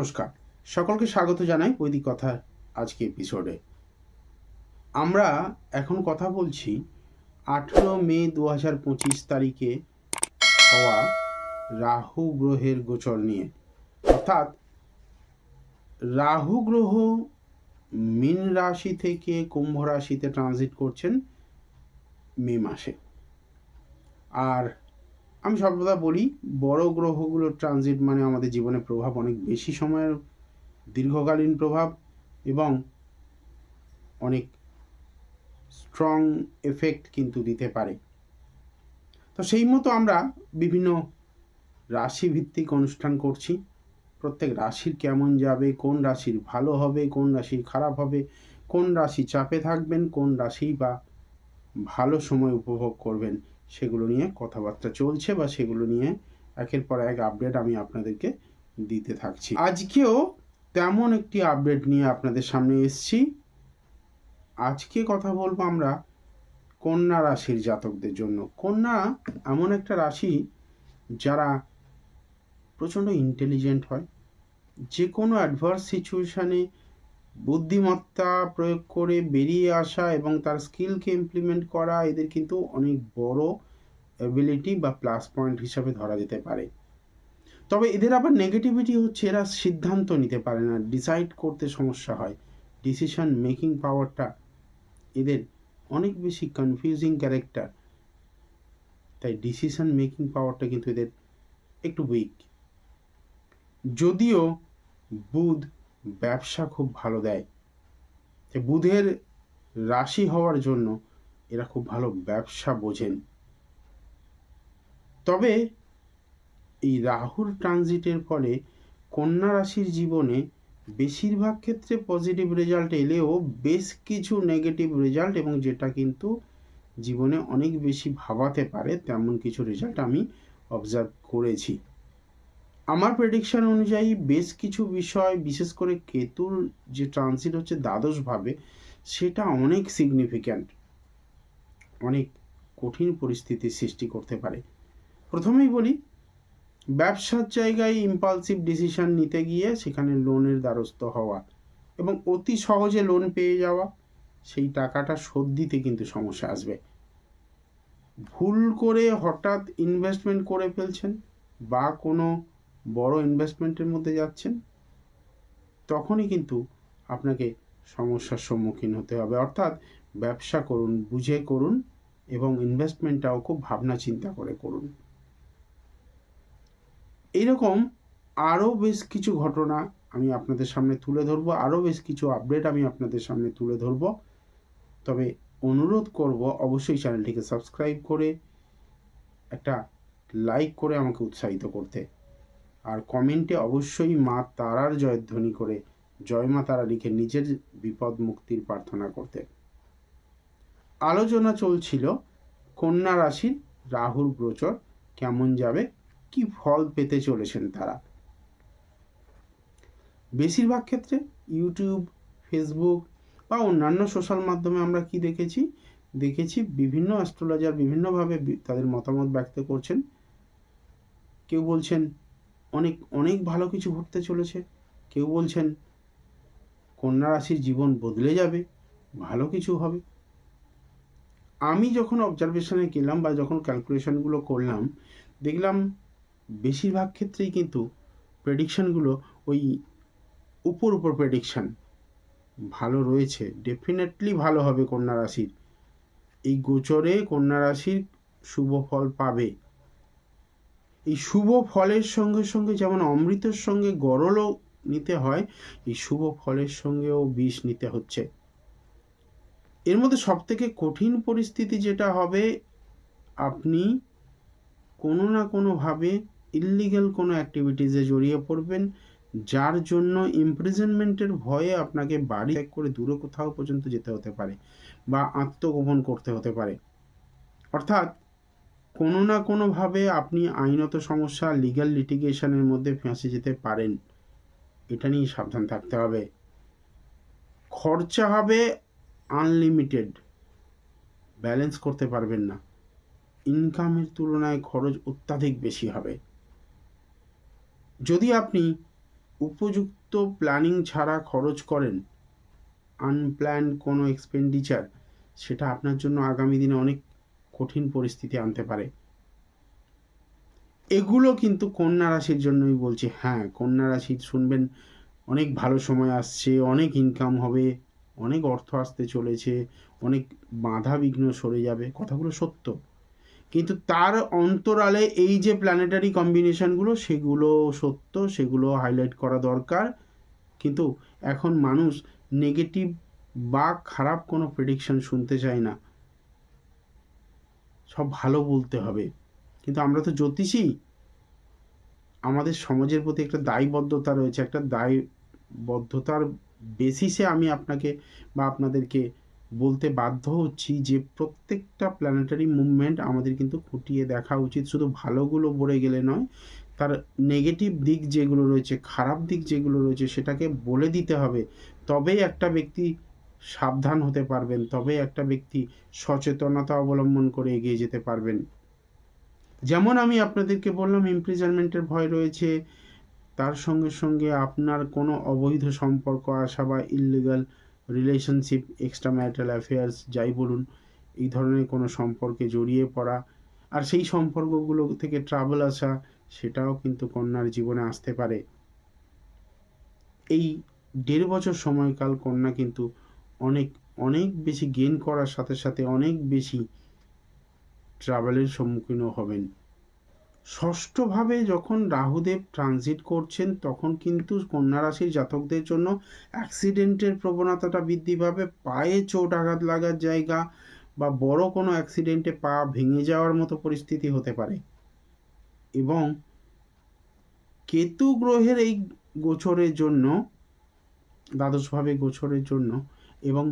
নমস্কার, সকলকে স্বাগত জানাই বৈদিক কথার আজকে এপিসোডে। আমরা এখন কথা বলছি 18 মে 2025 তারিখে হওয়া রাহু গ্রহের গোচর নিয়ে। অর্থাৎ রাহু গ্রহ মীন রাশি থেকে কুম্ভ রাশিতে ট্রানজিট করছেন মে মাসে। আর আমি সর্বদা বলি, বড় গ্রহগুলোর ট্রানজিট মানে আমাদের জীবনে প্রভাব অনেক বেশি সময়ের, দীর্ঘকালীন প্রভাব এবং অনেক স্ট্রং এফেক্ট কিন্তু দিতে পারে। তো সেই মতো আমরা বিভিন্ন রাশি ভিত্তিক অনুষ্ঠান করছি। প্রত্যেক রাশির কেমন যাবে, কোন রাশির ভালো হবে, কোন রাশির খারাপ হবে, কোন রাশি চাপে থাকবেন, কোন রাশি বা ভালো সময় উপভোগ করবেন, সেগুলো নিয়ে কথাবার্তা চলছে বা সেগুলো নিয়ে একের পর এক আপডেট আমি আপনাদেরকে দিতে থাকছি। আজকেও তেমন একটি আপডেট নিয়ে আপনাদের সামনে এসেছি। আজকে কথা বলবো আমরা কন্যা রাশির জাতকদের জন্য। কন্যা এমন একটা রাশি যারা প্রচণ্ড ইন্টেলিজেন্ট হয়, যে কোনো অ্যাডভার্স সিচুয়েশানে বুদ্ধিমত্তা প্রয়োগ করে বেরিয়ে আসা এবং তার স্কিলকে ইমপ্লিমেন্ট করা এদের কিন্তু অনেক বড় অ্যাবিলিটি বা প্লাস পয়েন্ট হিসাবে ধরা যেতে পারে। তবে এদের আবার নেগেটিভিটি হচ্ছে এরা সিদ্ধান্ত নিতে পারে না, ডিসাইড করতে সমস্যা হয়, ডিসিশন মেকিং পাওয়ারটা এদের অনেক বেশি কনফিউজিং ক্যারেক্টার, তাই ডিসিশন মেকিং পাওয়ারটা কিন্তু এদের একটু উইক। যদিও বুধ ব্যবসা খুব ভালো দেয়, বুধের রাশি হওয়ার জন্য এরা খুব ভালো ব্যবসা বোঝেন। তবে এই রাহুর ট্রানজিটের ফলে কন্যা রাশির জীবনে বেশিরভাগ ক্ষেত্রে পজিটিভ রেজাল্ট এলেও বেশ কিছু নেগেটিভ রেজাল্ট, এবং যেটা কিন্তু জীবনে অনেক বেশি ভাবাতে পারে তেমন কিছু রেজাল্ট আমি অবজার্ভ করেছি। আমার প্রেডিকশন অনুযায়ী বেশ কিছু বিষয়, বিশেষ করে কেতুর যে ট্রানজিট হচ্ছে দ্বাদশভাবে, সেটা অনেক সিগনিফিক্যান্ট, অনেক কঠিন পরিস্থিতির সৃষ্টি করতে পারে। প্রথমেই বলি, ব্যবসার জায়গায় ইম্পালসিভ ডিসিশন নিতে গিয়ে সেখানে লোনের দ্বারস্থ হওয়া এবং অতি সহজে লোন পেয়ে যাওয়া, সেই টাকাটা শোধ দিতে কিন্তু সমস্যা আসবে। ভুল করে হঠাৎ ইনভেস্টমেন্ট করে ফেলছেন বা কোনো বড় ইনভেস্টমেন্টের মধ্যে যাচ্ছেন, তখনই কিন্তু আপনাকে সমস্যার সম্মুখীন হতে হবে। অর্থাৎ ব্যবসা করুন, বুঝে করুন এবং ইনভেস্টমেন্টটাও খুব ভাবনা চিন্তা করে করুন। এইরকম আরও বেশ কিছু ঘটনা আমি আপনাদের সামনে তুলে ধরবো, আরও বেশ কিছু আপডেট আমি আপনাদের সামনে তুলে ধরবো। তবে অনুরোধ করব অবশ্যই চ্যানেলটিকে সাবস্ক্রাইব করে একটা লাইক করে আমাকে উৎসাহিত করতে, আর কমেন্টে অবশ্যই মা তারার জয়ধ্বনি করে জয় মা তারা লিখে নিজের বিপদ মুক্তির প্রার্থনা করতে। আলোচনা চলছিল কন্যা রাশির রাহুর গোচর কেমন যাবে, কি ফল পেতে চলেছেন তারা। বেশিরভাগ ক্ষেত্রে ইউটিউব, ফেসবুক বা অন্যান্য সোশ্যাল মাধ্যমে আমরা কি দেখেছি বিভিন্ন অ্যাস্ট্রোলজার বিভিন্নভাবে তাদের মতামত ব্যক্ত করছেন। কেউ বলছেন অনেক অনেক ভালো কিছু ঘটতে চলেছে, কেউ বলছেন কন্যা রাশির জীবন বদলে যাবে, ভালো কিছু হবে। আমি যখন অবজারভেশনে গেলাম বা যখন ক্যালকুলেশনগুলো করলাম, দেখলাম বেশিরভাগ ক্ষেত্রেই কিন্তু প্রেডিকশানগুলো ওই উপর প্রেডিকশান ভালো রয়েছে। ডেফিনেটলি ভালো হবে কন্যা রাশির, এই গোচরে কন্যা রাশির শুভ ফল পাবে। এই শুভ ফলের সঙ্গে সঙ্গে যেমন অমৃতের সঙ্গে গরলও নিতে হয়, এই শুভ ফলের সঙ্গেও বিষ নিতে হচ্ছে। এর মধ্যে সবথেকে কঠিন পরিস্থিতি যেটা হবে, আপনি কোনো না কোনোভাবে ইললিগ্যাল কোনো অ্যাক্টিভিটিসে জড়িয়ে পড়বেন, যার জন্য ইমপ্রিজনমেন্টের ভয়ে আপনাকে বাড়ি ত্যাগ করে দূরে কোথাও পর্যন্ত যেতে হতে পারে বা আত্মগোপন করতে হতে পারে। অর্থাৎ কোনো না কোনোভাবে আপনি আইনত সমস্যা, লিগ্যাল লিটিগেশনের মধ্যে ফেঁসে যেতে পারেন, এটা নিয়ে সাবধান থাকতে হবে। খরচা হবে আনলিমিটেড, ব্যালেন্স করতে পারবেন না, ইনকামের তুলনায় খরচ অত্যাধিক বেশি হবে। যদি আপনি উপযুক্ত প্ল্যানিং ছাড়া খরচ করেন, আনপ্ল্যান্ড কোনো এক্সপেন্ডিচার, সেটা আপনার জন্য আগামী দিনে অনেক কঠিন পরিস্থিতি আনতে পারে। এগুলো কিন্তু কন্যা রাশির জন্যই বলছি। হ্যাঁ, কন্যা রাশি শুনবেন, অনেক ভালো সময় আসছে, অনেক ইনকাম হবে, অনেক অর্থ আসতে চলেছে, অনেক বাধা বিঘ্ন সরে যাবে, কথাগুলো সত্য। কিন্তু তার অন্তরালে এই যে প্ল্যানেটারি কম্বিনেশনগুলো, সেগুলো সত্য, সেগুলো হাইলাইট করা দরকার। কিন্তু এখন মানুষ নেগেটিভ বা খারাপ কোনো প্রেডিকশন শুনতে চায় না, সব ভালো বলতে হবে। কিন্তু আমরা তো জ্যোতিষী, আমাদের সমাজের প্রতি একটা দায়বদ্ধতা রয়েছে, একটা দায়বদ্ধতার বেসিসে আমি আপনাকে বা আপনাদেরকে বলতে বাধ্য হচ্ছি যে প্রত্যেকটা প্ল্যানেটারি মুভমেন্ট আমাদের কিন্তু খুঁটিয়ে দেখা উচিত। শুধু ভালোগুলো বলে গেলে নয়, তার নেগেটিভ দিক যেগুলো রয়েছে, খারাপ দিক যেগুলো রয়েছে, সেটাকে বলে দিতে হবে। তবেই একটা ব্যক্তি সাবধান হতে পারবেন, তবেই একটা ব্যক্তি সচেতনতা অবলম্বন করে এগিয়ে যেতে পারবেন। যেমন আমি আপনাদেরকে বললাম ইমপ্রিজনমেন্টের ভয় রয়েছে, তার সঙ্গে সঙ্গে আপনার কোনো অবৈধ সম্পর্ক আসা বা illegal relationship, extra marital affairs যাই বলুন, এই ধরনের কোনো সম্পর্কে জড়িয়ে পড়া, আর সেই সম্পর্কগুলো থেকে ট্রাবল আসা, সেটাও কিন্তু কন্যার জীবনে আসতে পারে। এই 1.5 বছর সময়কাল কন্যা কিন্তু অনেক অনেক বেশি গেইন করার সাথে সাথে অনেক বেশি ট্রাভেলের সম্মুখীনও হবেন। ষষ্ঠভাবে যখন রাহুদেব ট্রানজিট করছেন, তখন কিন্তু কন্যা রাশির জাতকদের জন্য অ্যাক্সিডেন্টের প্রবণতাটা বৃদ্ধি পাবে। পায়ে চোট আঘাত লাগার জায়গা বা বড় কোনো অ্যাক্সিডেন্টে পা ভেঙে যাওয়ার মতো পরিস্থিতি হতে পারে। এবং কেতু গ্রহের এই গোচরের জন্য, দ্বাদশভাবে গোচরের জন্য এবং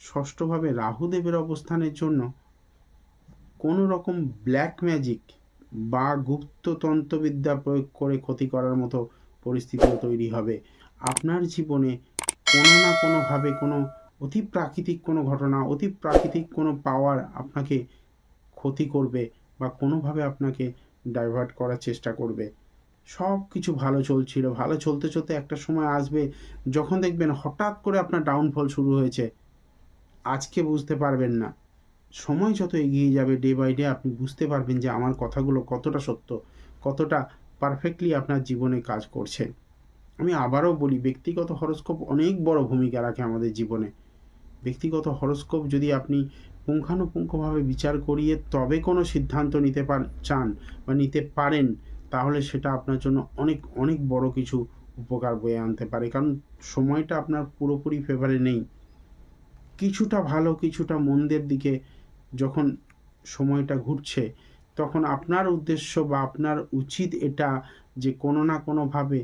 ষষ্ঠভাবে রাহুদেবের অবস্থানের জন্য কোনো রকম ব্ল্যাক ম্যাজিক বা গুপ্ততন্ত্রবিদ্যা প্রয়োগ করে ক্ষতি করার মতো পরিস্থিতিও তৈরি হবে। আপনার জীবনে কোনো না কোনোভাবে কোনো অতি প্রাকৃতিক কোনো ঘটনা, অতি প্রাকৃতিক কোনো পাওয়ার আপনাকে ক্ষতি করবে বা কোনোভাবে আপনাকে ডাইভার্ট করার চেষ্টা করবে। সব কিছু ভালো চলছিল, ভালো চলতে চলতে একটা সময় আসবে যখন দেখবেন হঠাৎ করে আপনার ডাউনফল শুরু হয়েছে। আজকে বুঝতে পারবেন না, সময় যত এগিয়ে যাবে ডে বাই ডে আপনি বুঝতে পারবেন যে আমার কথাগুলো কতটা সত্য, কতটা পারফেক্টলি আপনার জীবনে কাজ করছে। আমি আবারও বলি, ব্যক্তিগত হরোস্কোপ অনেক বড় ভূমিকা রাখে আমাদের জীবনে। ব্যক্তিগত হরোস্কোপ যদি আপনি পুঙ্খানুপুঙ্খভাবে বিচার করিয়ে তবে কোনো সিদ্ধান্ত নিতে চান বা নিতে পারেন, তাহলে সেটা আপনার জন্য অনেক অনেক বড় কিছু উপকার বয়ে আনতে পারে। কারণ সময়টা আপনার পুরোপুরি ফেভারে নেই, কিছুটা ভালো কিছুটা মন্দের দিকে যখন সময়টা ঘুরছে, তখন আপনার উদ্দেশ্য বা আপনার উচিত এটা যে কোনো না কোনোভাবে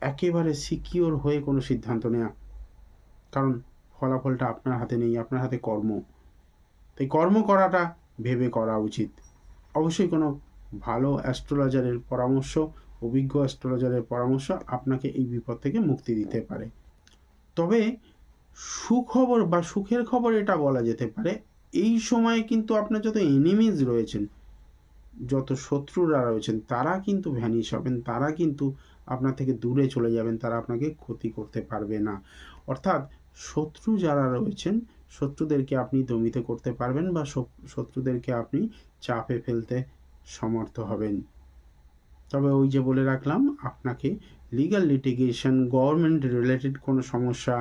একেবারে সিকিওর হয়ে কোনো সিদ্ধান্ত নেওয়া। কারণ ফলাফলটা আপনার হাতে নেই, আপনার হাতে কর্ম। তাই কর্ম করাটা ভেবে করা উচিত। অবশ্যই কোনো ভালো অ্যাস্ট্রোলজারের পরামর্শ, অভিজ্ঞ অ্যাস্ট্রোলজারের পরামর্শ আপনাকে এই বিপদ থেকে মুক্তি দিতে পারে। তবে সুখবর বা সুখের খবর এটা বলা যেতে পারে, এই সময়ে কিন্তু আপনার যত এনিমিজ রয়েছেন, যত শত্রুরা রয়েছেন, তারা কিন্তু ভ্যানিশ হবেন, তারা কিন্তু আপনার থেকে দূরে চলে যাবেন, তারা আপনাকে ক্ষতি করতে পারবে না। অর্থাৎ শত্রু যারা রয়েছেন, শত্রুদেরকে আপনি দমিত করতে পারবেন বা শত্রুদেরকে আপনি চাপে ফেলতে সমর্থ হবেন। তবে ওই যে বলে রাখলাম, আপনাকে লিগ্যাল লিটিগেশন, গভর্নমেন্ট রিলেটেড কোনো সমস্যা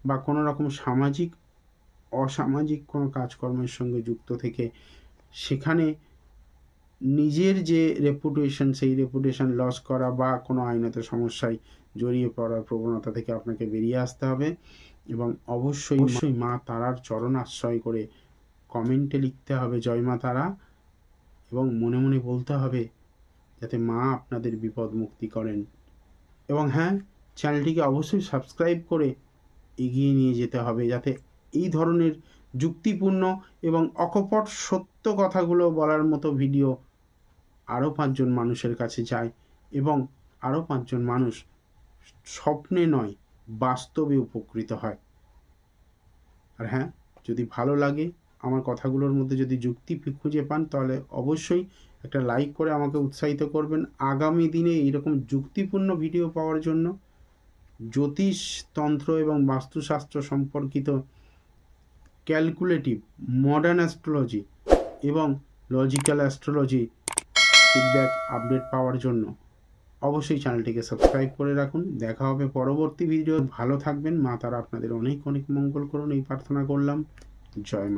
বা কোনো রকম সামাজিক অসামাজিক কোনো কাজকর্মের সঙ্গে যুক্ত থেকে সেখানে নিজের যে রেপুটেশন, সেই রেপুটেশন লস করা বা কোনো আইনত সমস্যায় জড়িয়ে পড়ার প্রবণতা থেকে আপনাকে বেরিয়ে আসতে হবে। এবং অবশ্যই অবশ্যই মা তারার চরণ আশ্রয় করে কমেন্টে লিখতে হবে জয় মা তারা, এবং মনে মনে বলতে হবে যাতে মা আপনাদের বিপদ মুক্তি করেন। এবং হ্যাঁ, চ্যানেলটিকে অবশ্যই সাবস্ক্রাইব করে এগিয়ে নিয়ে যেতে হবে, যাতে এই ধরনের যুক্তিপূর্ণ এবং অকপট সত্য কথাগুলো বলার মতো ভিডিও আরও 5 জন মানুষের কাছে যায় এবং আরও 5 জন মানুষ স্বপ্নে নয় বাস্তবে উপকৃত হয়। আর হ্যাঁ, যদি ভালো লাগে, আমার কথাগুলোর মধ্যে যদি যুক্তি খুঁজে পান, তাহলে অবশ্যই একটা লাইক করে আমাকে উৎসাহিত করবেন আগামী দিনে এইরকম যুক্তিপূর্ণ ভিডিও পাওয়ার জন্য। জ্যোতিষতন্ত্র এবং বাস্তুশাস্ত্র সম্পর্কিত ক্যালকুলেটিভ, মডার্ন অ্যাস্ট্রোলজি এবং লজিক্যাল অ্যাস্ট্রোলজি ফিডব্যাক আপডেট পাওয়ার জন্য অবশ্যই চ্যানেলটিকে সাবস্ক্রাইব করে রাখুন। দেখা হবে পরবর্তী ভিডিও। ভালো থাকবেন, মা তারা আপনাদের অনেক অনেক মঙ্গল করুন এই প্রার্থনা করলাম। জয় মা।